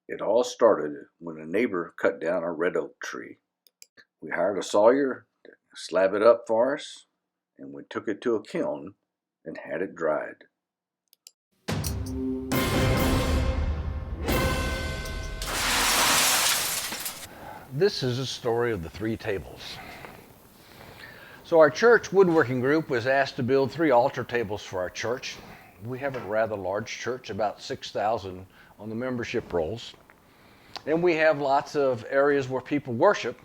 It all started when a neighbor cut down a red oak tree. We hired a sawyer to slab it up for us, and we took it to a kiln and had it dried. This is a story of the three tables. So our church woodworking group was asked to build 3 altar tables for our church. We have a rather large church, about 6,000 on the membership rolls. And we have lots of areas where people worship.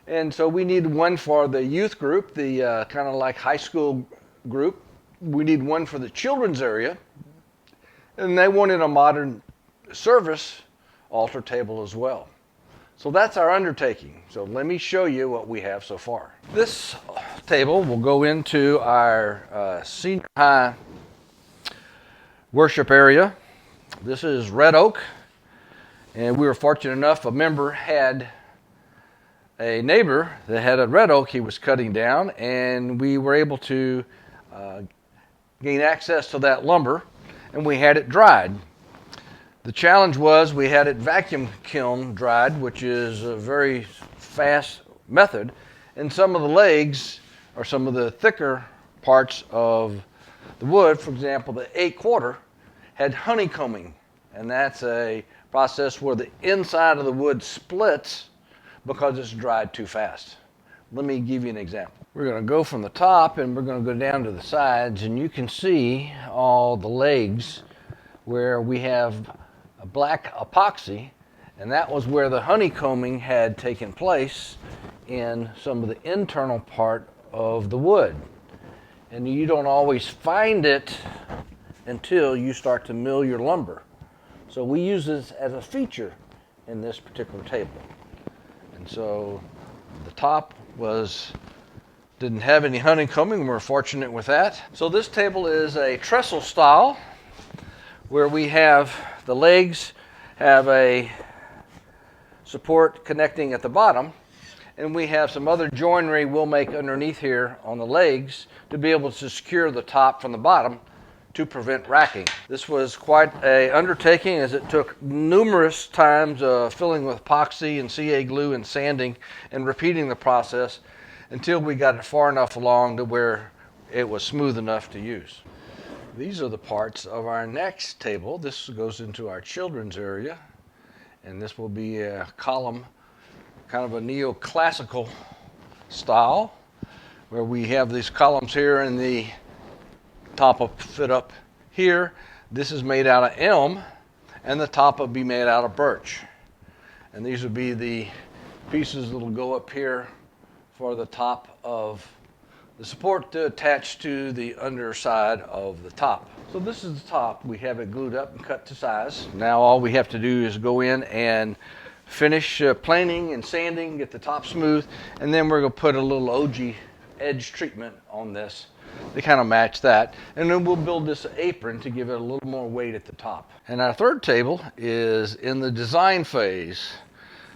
And so we needed one for the youth group, the kind of like high school group. We need one for the children's area. And they wanted a modern service altar table as well. So that's our undertaking. So let me show you what we have so far. This table will go into our senior high worship area. This is red oak, and we were fortunate enough a member had a neighbor that had a red oak he was cutting down, and we were able to gain access to that lumber, and we had it dried. The challenge was we had it vacuum kiln dried, which is a very fast method, and some of the legs or some of the thicker parts of the wood, for example, the 8/4, had honeycombing, and that's a process where the inside of the wood splits because it's dried too fast. Let me give you an example. We're going to go from the top and we're going to go down to the sides, and you can see all the legs where we have a black epoxy, and that was where the honeycombing had taken place in some of the internal part of the wood. And you don't always find it until you start to mill your lumber. So we use this as a feature in this particular table. And so the top didn't have any honeycombing. We're fortunate with that. So this table is a trestle style, where we have the legs have a support connecting at the bottom, and we have some other joinery we'll make underneath here on the legs to be able to secure the top from the bottom to prevent racking. This was quite an undertaking, as it took numerous times filling with epoxy and CA glue and sanding and repeating the process until we got it far enough along to where it was smooth enough to use. These are the parts of our next table. This goes into our children's area, and this will be a column, kind of a neoclassical style, where we have these columns here and the top will fit up here. This is made out of elm, and the top will be made out of birch. And these would be the pieces that will go up here for the top of the support to attach to the underside of the top. So this is the top. We have it glued up and cut to size. Now all we have to do is go in and finish planing and sanding, get the top smooth, and then we're going to put a little OG edge treatment on this to kind of match that. And then we'll build this apron to give it a little more weight at the top. And our third table is in the design phase.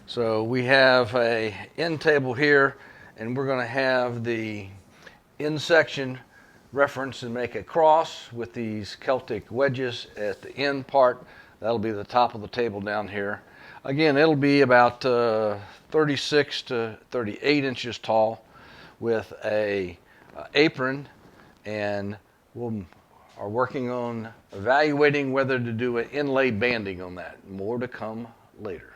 So we have a end table here, and we're going to have the end section reference and make a cross with these Celtic wedges at the end part. That'll be the top of the table down here. Again, it'll be about 36 to 38 inches tall with a apron, and we are working on evaluating whether to do an inlay banding on that. More to come later.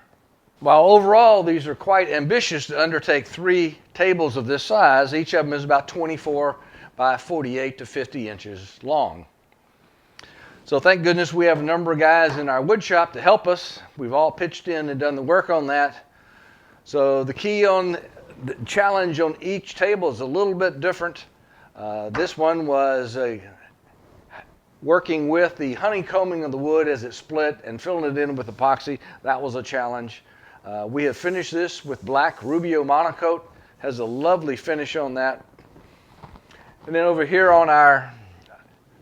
While overall these are quite ambitious to undertake 3 tables of this size, each of them is about 24 by 48 to 50 inches long. So thank goodness we have a number of guys in our wood shop to help us. We've all pitched in and done the work on that. So the key on the challenge on each table is a little bit different. This one was working with the honeycombing of the wood as it split and filling it in with epoxy. That was a challenge. We have finished this with black Rubio monocoat. Has a lovely finish on that. And then over here on our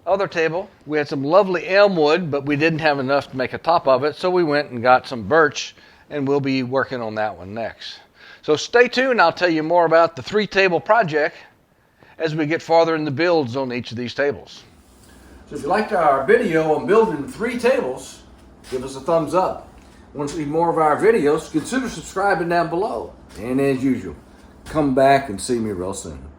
other table, we had some lovely elm wood, but we didn't have enough to make a top of it, so we went and got some birch, and we'll be working on that one next. So stay tuned. I'll tell you more about the 3-table project as we get farther in the builds on each of these tables. So if you liked our video on building 3 tables, give us a thumbs up. want to see more of our videos, consider subscribing down below. And as usual, come back and see me real soon.